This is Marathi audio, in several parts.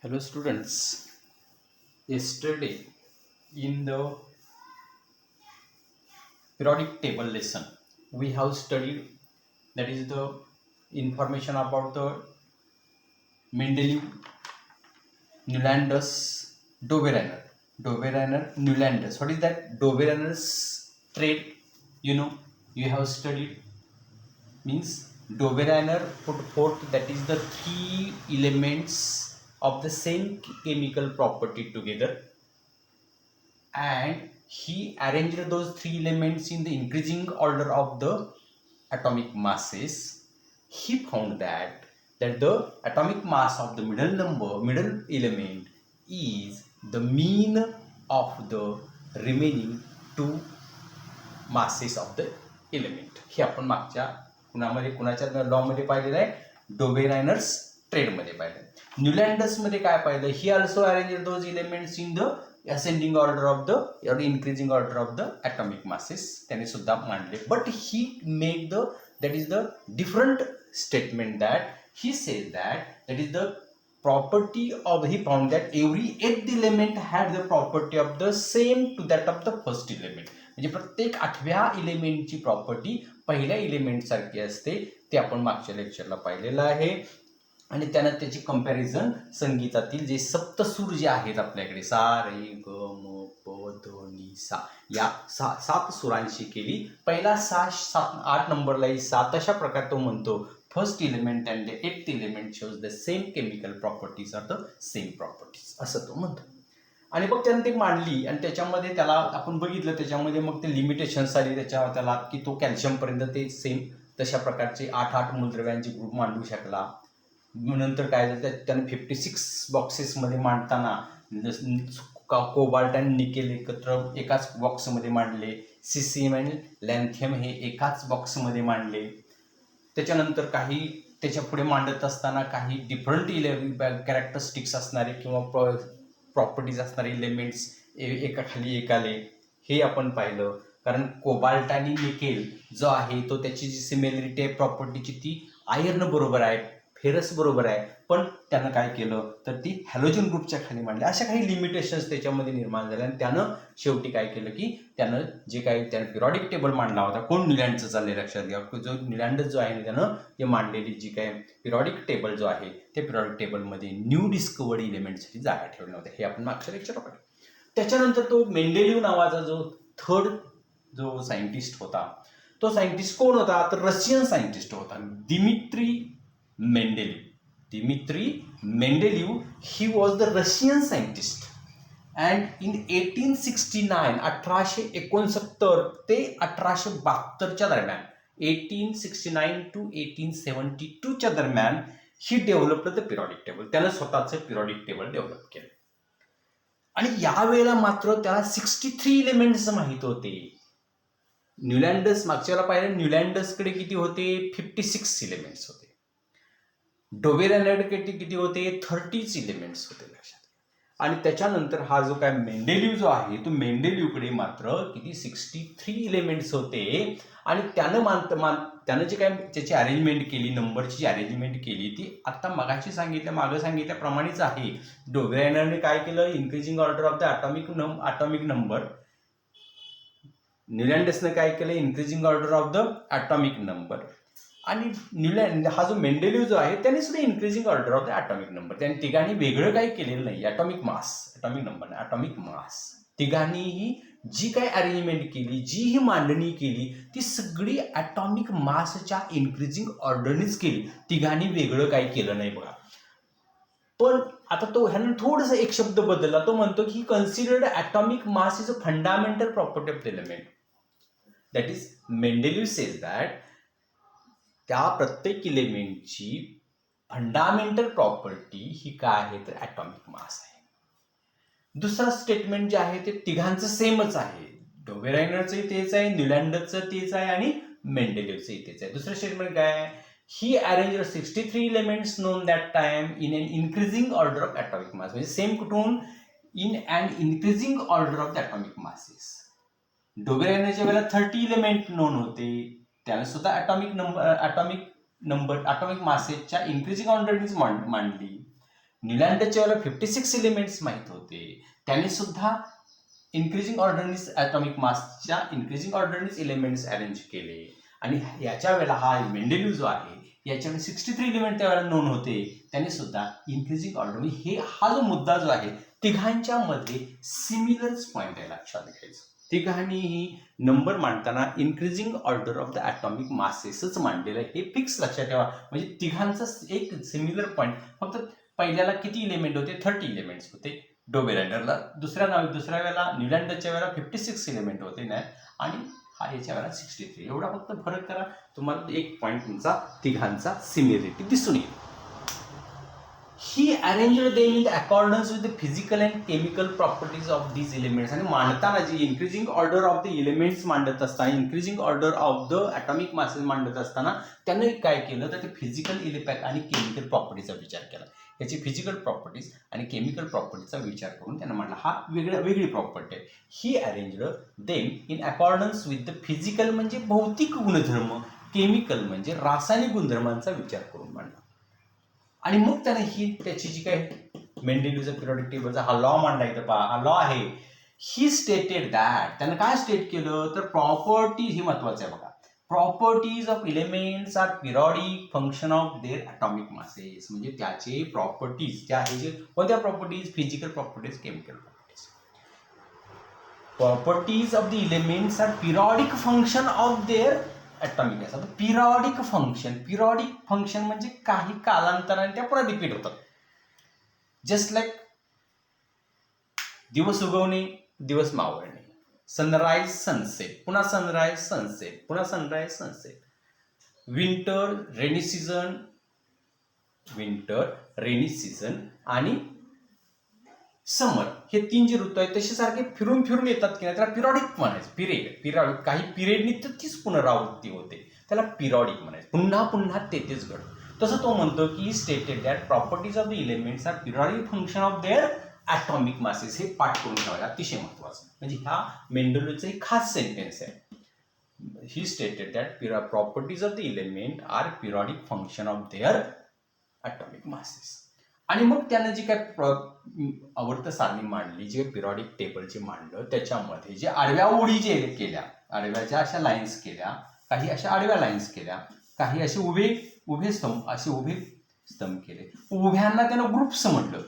Hello students. Yesterday in the periodic table lesson we have studied, that is the information about the Mendeleev, Newland's, Dobereiner. Dobereiner, Newland's. What is that? Dobereiner's trait. You have studied, means Dobereiner put forth, that is the three elements of the same chemical property together, and he arranged those three elements in the increasing order of the atomic masses. He found that the atomic mass of the middle element is the mean of the remaining two masses of the element. हे आपण मागच्या कुणाच्या लॉ मध्ये पाहिलेलं आहे, डोबेरायनर्स ट्रेड मध्ये पाहिलं. न्यूलँडस मध्ये काय पाहिलं, he also arrange those elements in the ascending order of the or increasing order of the atomic masses त्यांनी सुद्धा मांडले. But he made that is the different statement, that he says that is the property of, he found that every eighth element had the property of the same to that of the first element. म्हणजे प्रत्येक आठव्या एलिमेंटची प्रॉपर्टी पहिल्या एलिमेंट सारखी असते. ते आपण मागच्या लेक्चरला पाहिलेलं आहे. आणि त्यानं त्याची कंपॅरिझन संगीतातील जे सप्तसूर जे आहेत आपल्याकडे, सा रे ग म प ध नि सा, या सात सुरांशी केली. पहिला 8 नंबरला 7, अशा प्रकारे तो म्हणतो first element and the eighth element shows the same chemical properties are the same properties, असं तो म्हणतो. आणि मग त्यानं ते मांडली, आणि त्याच्यामध्ये त्याला आपण बघितलं, त्याच्यामध्ये मग ते लिमिटेशन्स आली त्याला, की तो कॅल्शियमपर्यंत ते सेम तशा प्रकारचे 8 मूलद्रव्यांचे ग्रुप मांडू शकला. नंतर काय झालं, त्याने 56 बॉक्सेसमध्ये मांडताना कोबाल्ट आणि निकेल एकत्र एकाच बॉक्समध्ये मांडले, सिसियम आणि लॅन्थियम हे एकाच बॉक्समध्ये मांडले. त्याच्यानंतर काही त्याच्या पुढे मांडत असताना काही डिफरंट कॅरेक्टरिस्टिक्स असणारे किंवा प्रॉपर्टीज असणारे एलिमेंट्स एकाखाली एक आले, हे आपण पाहिलं. कारण कोबाल्ट आणि निकेल जो आहे तो त्याची जी सिमिलरिटी आहे प्रॉपर्टीची ती आयर्न बरोबर आहे, फेरस बरोबर आहे, पण त्यानं काय केलं तर ती हॅलोजन ग्रुपच्या खाली मांडली. अशा काही लिमिटेशन्स त्याच्यामध्ये निर्माण झाल्या, आणि त्यानं शेवटी काय केलं की त्यानं जे काही त्यानं पिरियॉडिक टेबल मांडला होता, कोण न्यूलँडचं चाललंय लक्षात घ्या, जो न्यूलँडस जो आहे त्यानं जे मांडलेली जी काय पिरियॉडिक टेबल जो आहे ते पिरियॉडिक टेबलमध्ये न्यू डिस्कवर्ड इलिमेंटसाठी जागा ठेवल्या होत्या. हे आपण मागच्या लेक्चर पाहिलं. त्याच्यानंतर तो मेंडेलिव्ह नावाचा जो थर्ड जो सायंटिस्ट होता, तो सायंटिस्ट कोण होता तर रशियन सायंटिस्ट होता, Dmitry Mendeleev. He was the Russian scientist, and in 1869 1869 ते 1872 दरम्यान, 1869 to 1872 दरम्यान ही डेव्हलप्ड द पिरियॉडिक टेबल. त्यानं स्वतःचं पिरियॉडिक टेबल डेव्हलप केलं. आणि यावेळेला मात्र त्याला 63 एलिमेंट्स माहित होते. न्यूलँडस मागच्याला पाहिलं, न्यूलँडसकडे किती होते, 56 एलिमेंट्स होते. डोबेरायनरकडे किती होते, 30 एलिमेंट्स होते लक्षात. आणि त्याच्यानंतर हा जो काय मेंडेलिव्ह जो आहे तो मेंडेलिव्हकडे मात्र किती 63 एलिमेंट्स होते. आणि त्यानं जे काय त्याची अरेंजमेंट केली, नंबरची जी अरेंजमेंट केली ती आता मागं सांगितल्याप्रमाणेच आहे. डोबेरायनरने काय केलं, increasing order of the atomic number. न्यूलँडसने काय केलं, increasing order of the atomic number. आणि हा जो मेंडेलिव्ह जो आहे त्याने सुद्धा increasing order of the atomic number. त्यांनी तिघांनी वेगळं काही केलेलं नाही. ॲटॉमिक नंबर ॲटॉमिक मास, तिघांनीही जी काही अरेंजमेंट केली, जी ही मांडणी केली, ती सगळी ॲटॉमिक मासच्या इन्क्रीजिंग ऑर्डरनेच केली. तिघांनी वेगळं काही केलं नाही बघा. पण आता तो ह्यानं थोडंसं एक शब्द बदलला. तो म्हणतो की considered atomic mass is a fundamental property of the element. That is Mendeleev says that त्या प्रत्येक एलिमेंटची फंडामेंटल प्रॉपर्टी ही काय आहे तर ॲटॉमिक मास आहे. दुसरा स्टेटमेंट जे आहे ते तिघांचं सेमच आहे. डोबेरायनरचंही तेच आहे, न्यूलँडसचं तेच आहे, आणि मेंडेलिव्हचंही तेच आहे. दुसरं स्टेटमेंट काय आहे, he arrange 63 elements known that time in an increasing order of atomic mass. म्हणजे सेम कुठून, in and increasing order of the atomic masses. डोबेरायनरच्या वेळेला 30 एलिमेंट नोन होते, त्याने सुद्धा ॲटॉमिक मासेसच्या इन्क्रीजिंग ऑर्डरनीच मांडली. न्यूलँडच्या वेळेला 56 एलिमेंट्स माहीत होते. त्याने सुद्धा इन्क्रीजिंग ऑर्डरनीच ॲटॉमिक मासच्या इन्क्रीजिंग ऑर्डरनीच एलिमेंट्स अरेंज केले. आणि याच्या वेळेला हा मेंडेलिव्ह जो आहे याच्याकडे 63 एलिमेंट त्यावेळेला नोंद होते. त्याने सुद्धा इन्क्रीजिंग ऑर्डर हे हा जो मुद्दा जो आहे तिघांच्या मध्ये सिमिलर्स पॉईंट आहे लक्षात घ्यायचं. तिघांनीही नंबर मांडताना increasing order of the atomic मासेसच मांडलेलं आहे, हे फिक्स लक्षात ठेवा. म्हणजे तिघांचं एक सिमिलर पॉईंट. फक्त पहिल्याला किती एलिमेंट होते? 30 एलिमेंट्स होते डोबेरायडरला. दुसऱ्या वेळेला न्यूलँडच्या वेळेला 56 एलिमेंट होते नाही, आणि हा याच्या वेळेला 63. एवढा फक्त फरक करा, तुम्हाला एक पॉईंट तुमचा तिघांचा सिमिलरिटी दिसून येईल. He arranged them in accordance with the physical and chemical properties of these elements. आणि मांडताना जी increasing order of the elements मांडत असताना, increasing order of the atomic masses मांडत असताना त्यांनी काय केलं तर ते फिजिकल इलेपॅक आणि केमिकल प्रॉपर्टीचा विचार केला. याची फिजिकल प्रॉपर्टीज आणि केमिकल प्रॉपर्टीचा विचार करून त्यांना म्हटलं हा वेगळी प्रॉपर्टी आहे. He arranged them in accordance with the physical म्हणजे भौतिक गुणधर्म, केमिकल म्हणजे रासायनिक गुणधर्मांचा विचार करून मांडला. आणि मग त्याने ही त्याची जी काय मेंडेलिव्हचा पिरियॉडिक टेबलचा हा लॉ मांडला. इथं पहा हा लॉ आहे. ही स्टेटेड दॅट, त्यानं काय स्टेट केलं तर प्रॉपर्टी, ही महत्वाचं आहे बघा, properties of elements are periodic function of their atomic masses. म्हणजे त्याचे प्रॉपर्टीज त्या आहे जे कोणत्या properties? Physical properties, chemical properties. Properties of the elements are periodic function of their atomic mass. आता पिरियॉडिक फंक्शन म्हणजे काही कालांतराने त्या पुन्हा रिपीट होतात. जस्ट लाईक दिवस उगवणे, दिवस मावळणे, सनराईज सनसेट, पुन्हा सनराईज सनसेट, पुन्हा sunrise sunset. Winter rainy season आणि समर, हे तीन जे ऋतू आहेत तसे सारखे फिरून फिरून येतात की नाही, त्याला पिरियॉडिक म्हणायचं. पिरियड काही पिरियडनी तर तीच पुनरावृत्ती होते, त्याला पिरियॉडिक म्हणायचं. पुन्हा पुन्हा तेच घडतं. तसं तो म्हणतो की stated that properties of the elements are periodic function of their atomic masses. हे पाठ करून ठेवायला अतिशय महत्वाचं. म्हणजे ह्या मेंडेलिव्हचं एक खास सेंटेन्स आहे. He stated that properties of the element are periodic function of their atomic masses. आणि मग त्यानं जी काय आवर्त सारणी मांडली, जे पिरियॉडिक टेबलचे मांडलं, त्याच्यामध्ये जे आडव्या ओळी जे केल्या, आडव्याच्या अशा लाईन्स केल्या, काही अशा आडव्या लाईन्स केल्या, काही असे उभे स्तंभ केले. उभ्यांना त्यानं ग्रुप्स म्हटलं,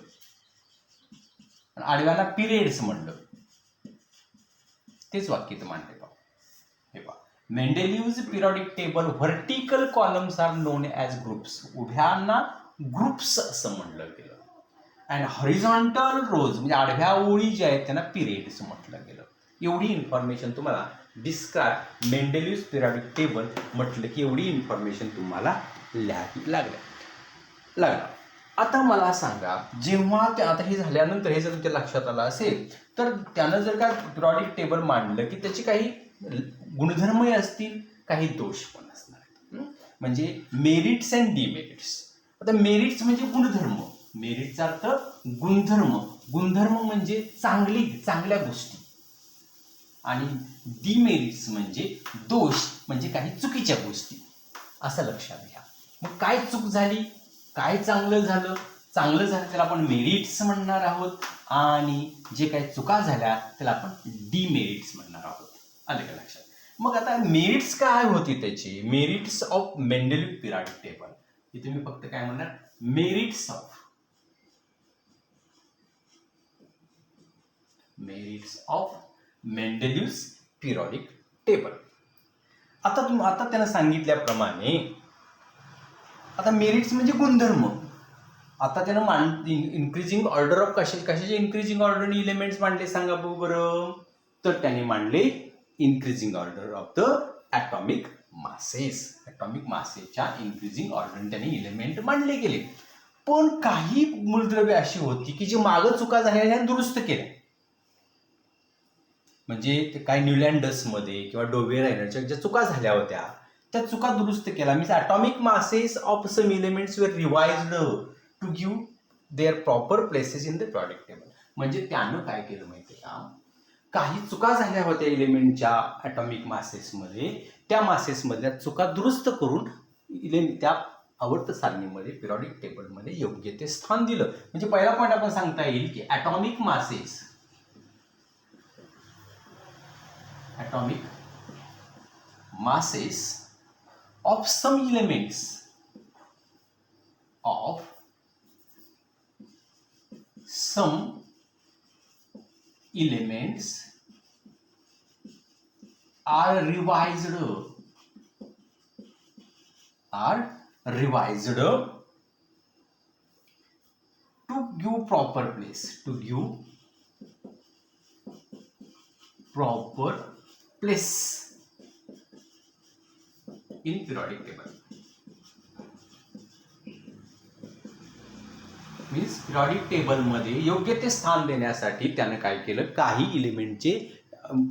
आडव्याला पिरियड्स म्हटलं. तेच वाक्य इथं मांडले. हे पहा, Mendeleev's periodic table vertical columns are known as groups. उभ्यांना ग्रुप्स असं म्हणलं गेलं. अँड हॉरिझॉन्टल रोज म्हणजे आडव्या ओळी ज्या आहेत त्यांना पिरियड्स म्हटलं गेलं. एवढी इन्फॉर्मेशन तुम्हाला डिस्क्राईब मेंडेलिव्हज पिरियॉडिक टेबल म्हटलं की एवढी इन्फॉर्मेशन तुम्हाला लिहावी लागणार. आता मला सांगा, जेव्हा आता हे झाल्यानंतर हे जर तुमच्या लक्षात आलं असेल तर त्यानं जर का पिरियॉडिक टेबल मांडलं की त्याची काही गुणधर्मही असतील, काही दोष पण असणार आहेत. म्हणजे मेरिट्स अँड डिमेरिट्स. आता मेरिट्स म्हणजे गुणधर्म, मेरिटचा अर्थ गुणधर्म म्हणजे चांगल्या गोष्टी, आणि डिमेरिट्स म्हणजे दोष म्हणजे काही चुकीच्या गोष्टी, असं लक्षात घ्या. मग काय चूक झाली, काय चांगलं झालं त्याला आपण मेरिट्स म्हणणार आहोत, आणि जे काही चुका झाल्या त्याला आपण डिमेरिट्स म्हणणार आहोत. आलं का लक्षात? मग आता मेरिट्स काय होती त्याची? Merits of Mendeleev periodic table. इथे मी फक्त काय म्हणणार, merits of Mendeleev's periodic table. आता त्यानं सांगितल्याप्रमाणे आता मेरिट्स म्हणजे गुणधर्म. आता त्यानं इन्क्रीजिंग ऑर्डर ऑफ कशाचे इन्क्रीजिंग ऑर्डर एलिमेंट्स मांडले सांगा बरं. तर त्यांनी मांडले increasing order of the atomic मासेसच्या इन्क्रीजिंग ऑर्डर त्यांनी एलिमेंट मांडले गेले. पण काही मूलद्रव्ये अशी होती की जी मागं चुका झाल्या दुरुस्त केल्या. म्हणजे काही न्यूलँडसमध्ये किंवा डोबेरायडरच्या ज्या चुका झाल्या होत्या त्या चुका दुरुस्त केल्या. Means atomic masses of some elements were revised to give their proper places in the periodic table. म्हणजे त्यानं काय केलं माहिती आहे का, काही चुका झाल्या होत्या एलिमेंटच्या ॲटॉमिक मासेसमध्ये, त्या मासेसमधल्या चुका दुरुस्त करून त्या आवर्त सारणीमध्ये पिरियडिक टेबलमध्ये योग्य ते स्थान दिलं. म्हणजे पहिला पॉईंट आपण सांगता येईल की atomic masses of some elements are revised to give proper place in periodic table. Means periodic table मध्ये योग्य ते स्थान देण्यासाठी त्यानं काय केलं, काही इलिमेंटचे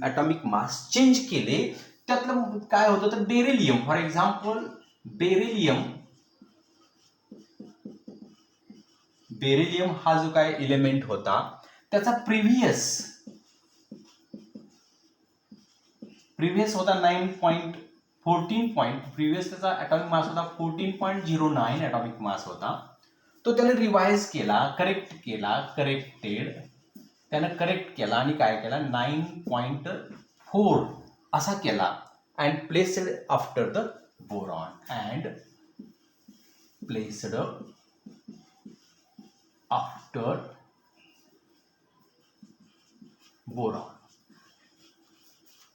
ॲटॉमिक मास चेंज केले. त्यातलं काय होतं तर बेरिलियम, फॉर एक्झाम्पल बेरिलियम हा जो काय इलिमेंट होता त्याचा प्रिव्हियस होता 9.14 प्रिव्हियस त्याचा ॲटॉमिक मास होता 14.09 ॲटॉमिक मास होता. तो त्याने रिवाइज केला, करेक्ट केला आणि काय केला 9.4 असा केला and placed after the boron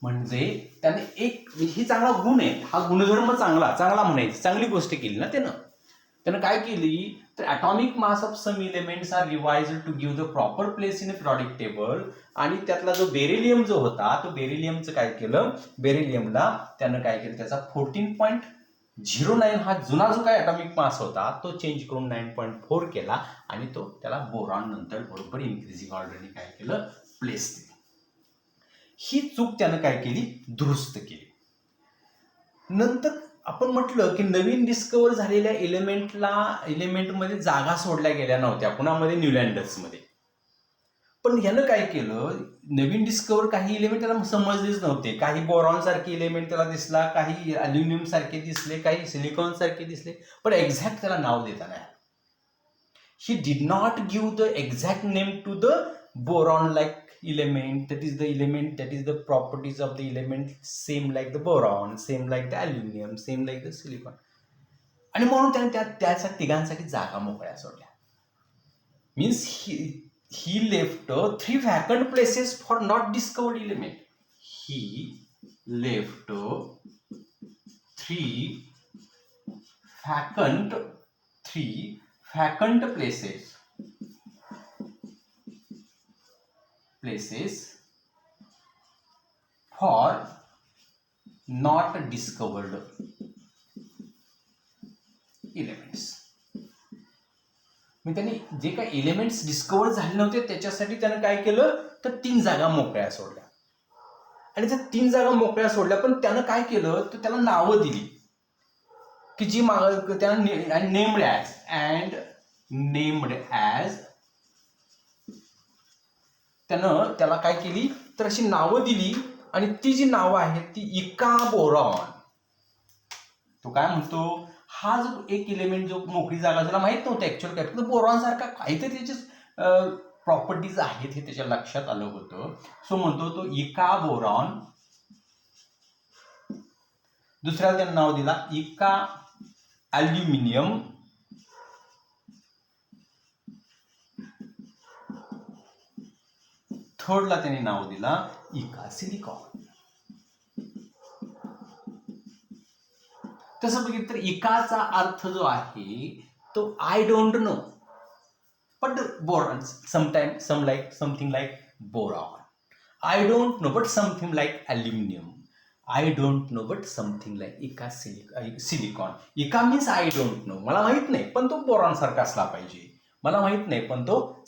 म्हणजे त्याने एक ही चांगला गुण आहे, हा गुणधर्म चांगला म्हणायचं, चांगली गोष्ट केली ना त्यानं काय केली तर atomic mass of some elements are revised to give the proper place in a periodic table. आणि त्यातला जो बेरिलियम जो होता तो बेरिलियमचं काय केलं, बेरिलियमला त्यानं काय केलं त्याचा 14.09 हा जुना जो काय ॲटॉमिक मास होता तो चेंज करून 9.4 केला आणि तो त्याला बोरॉन नंतर बरोबर इन्क्रीजिंग ऑर्डरने काय केलं प्लेस दिली. ही चूक त्यानं काय केली दुरुस्त केली. नंतर आपण म्हटलं की नवीन डिस्कवर झालेल्या एलिमेंटमध्ये जागा सोडल्या गेल्या नव्हत्या, कुणामध्ये न्यूलँडर्समध्ये. पण ह्यानं काय केलं, नवीन डिस्कवर काही एलिमेंट त्याला समजलेच नव्हते. काही बोरॉन सारखे एलिमेंट त्याला दिसला, काही अल्युमिनियम सारखे दिसले, काही सिलिकॉन सारखे दिसले, पण एक्झॅक्ट त्याला नाव देता नाही. He did not give the exact name to the boron like element, that is the properties of the element same like the boron, same like the aluminum, same like the silicon. आणि म्हणून त्याने त्या तिघांसाठी जागा मोकळ्या सोडल्या. Means he left 3 vacant places for not discovered element. He left 3 vacant places for not discovered elements. म्हणजे त्यांनी जे काही एलिमेंट्स डिस्कवर झाले नव्हते त्याच्यासाठी त्यानं काय केलं तर 3 जागा मोकळ्या सोडल्या. आणि त्या 3 जागा मोकळ्या सोडल्या, पण त्यानं काय केलं तर त्याला नावं दिली की जी त्यानं नेम्ड ॲज त्यानं त्याला काय केली तर अशी नावं दिली. आणि ती जी नावं आहेत ती इका बोरॉन. तो काय म्हणतो, हा जो एक एलिमेंट जो मोकळी जागा ज्याला माहित नव्हतं ऍक्च्युअल काय, फक्त बोरॉन सारखा काहीतरी त्याचे प्रॉपर्टीज आहेत हे त्याच्या लक्षात आलं होतं. सो म्हणतो तो इका बोरॉन. दुसऱ्याला त्यानं नाव दिला इका अल्युमिनियम. थर्डला त्याने नाव दिला इका सिलिकॉन. तसं बघितलं तर इकाचा अर्थ जो आहे तो I don't know but boron, something like boron. I don't know but something like aluminium. I don't know but something like इका सिलिकॉन. इका मीन्स आय डोंट नो, मला माहित नाही पण तो बोरॉन सारखा असला पाहिजे. मला माहित नाही पण तो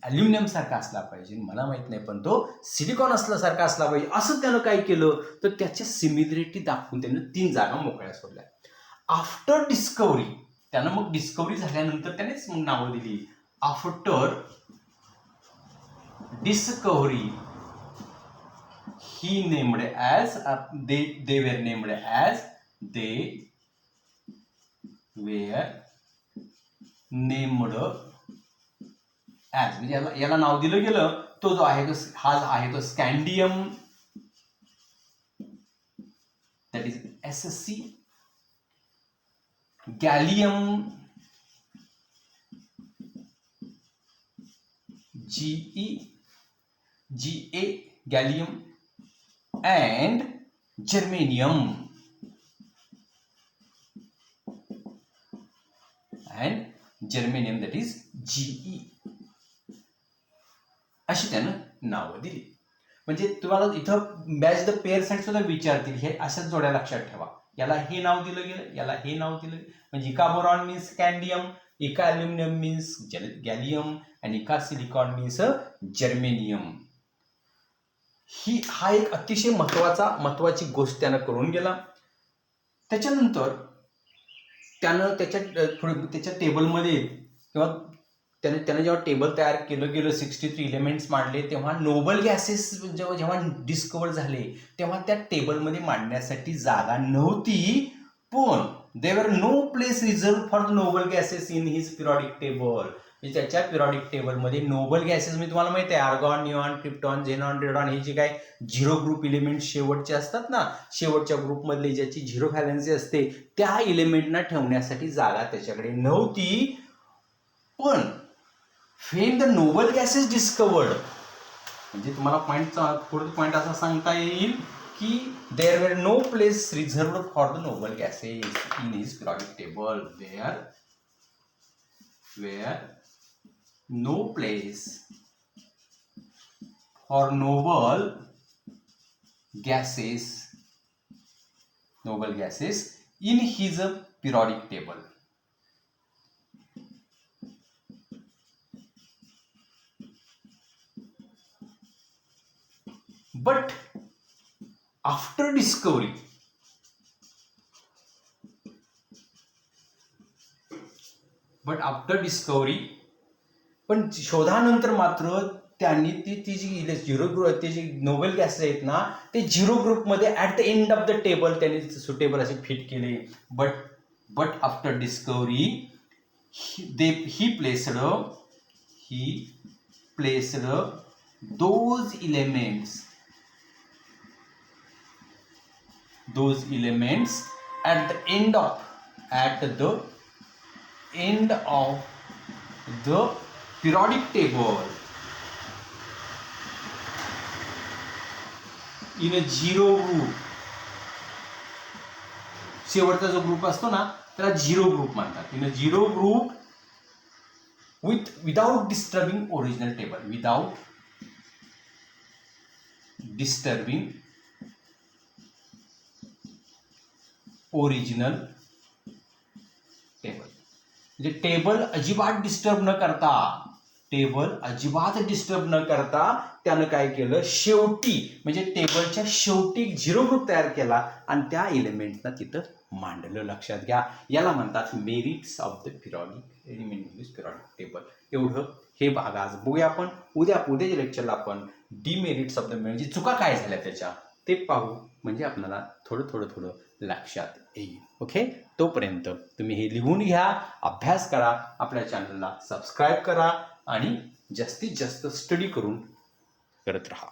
अल्युमिनियम सारखा असला पाहिजे. मला माहित नाही पण तो सिलिकॉन असल्यासारखा असला पाहिजे. असं त्यानं काय केलं तर त्याच्या सिमिलरिटी दाखवून त्यानं 3 जागा मोकळ्या सोडल्या. आफ्टर डिस्कवरी, त्यानं मग डिस्कवरी झाल्यानंतर त्यानेच मग नावं दिली. After discovery he named as they were named as were named as, म्हणजे याला नाव दिलं गेलं, तो जो आहे तो हा आहे तो scandium, that is SSC, gallium GA gallium, and germanium, that is GE, अशी त्यानं नावं दिली. म्हणजे तुम्हाला इथं मॅच द पेअर साठी सुद्धा विचारतील, हे अशाच जोड्या लक्षात ठेवा. याला हे नाव दिलं गेलं, याला हे नाव दिलं गेलं. म्हणजे इका बोरॉन मीन्स स्कॅन्डियम, इका अल्युमिनियम मीन्स गॅलियम, आणि इका सिलिकॉन मीन्स जर्मेनियम. हा एक अतिशय महत्वाची गोष्ट त्यानं करून गेला. त्याच्यानंतर त्यानं त्याच्या टेबलमध्ये किंवा त्यानं जेव्हा टेबल तयार केलं गेलं, 63 इलेमेंट्स मांडले, तेव्हा नोबल गॅसेस जेव्हा डिस्कवर झाले तेव्हा त्या टेबलमध्ये मांडण्यासाठी जागा नव्हती. पण there were no place reserve for the noble gases in his periodic table. त्याच्या पिरियडिक टेबलमध्ये नोबल गॅसेस म्हणजे तुम्हाला माहिती आहे, argon, neon, krypton, xenon, radon, हे जे काय झिरो ग्रुप इलेमेंट शेवटचे असतात ना, शेवटच्या ग्रुपमधले ज्याची झिरो व्हॅलन्सी असते, त्या इलेमेंटना ठेवण्यासाठी जागा त्याच्याकडे नव्हती. पण when the noble gases discovered, म्हणजे तुम्हाला पॉइंट असा सांगता येईल की there were no place reserved for the noble gases in his periodic table. There were no place for noble gases in his periodic table. But after discovery, पण शोधानंतर मात्र त्यांनी ती जी झिरो ग्रुप, ते जे नोबेल गॅसेस आहेत ना, ते झिरो ग्रुपमध्ये at the end of the table त्यांनी सुटेबल असे फिट केले. But after discovery he placed those elements at the end of the periodic table in a zero group. शेवटचा जो ग्रुप असतो ना त्याला झिरो ग्रुप म्हणतात. In a zero group without disturbing original table, म्हणजे टेबल अजिबात डिस्टर्ब न करता त्यानं काय केलं, शेवटी म्हणजे टेबलच्या शेवटी झिरो ग्रुप तयार केला आणि त्या एलिमेंटना तिथं मांडलं. लक्षात घ्या, याला म्हणतात merits of the periodic table. एवढं हे भाग आज बघूया आपण. उद्याच्या लेक्चरला आपण डिमेरिट्स ऑफ द, म्हणजे चुका काय झाल्या त्याच्या ते पाहू, म्हणजे आपल्याला थोडं लक्षात येईल. ओके, तोपर्यंत तुम्ही हे लिहून घ्या, अभ्यास करा, आपल्या चॅनलला सबस्क्राईब करा आणि जास्तीत जास्त स्टडी करत राहा.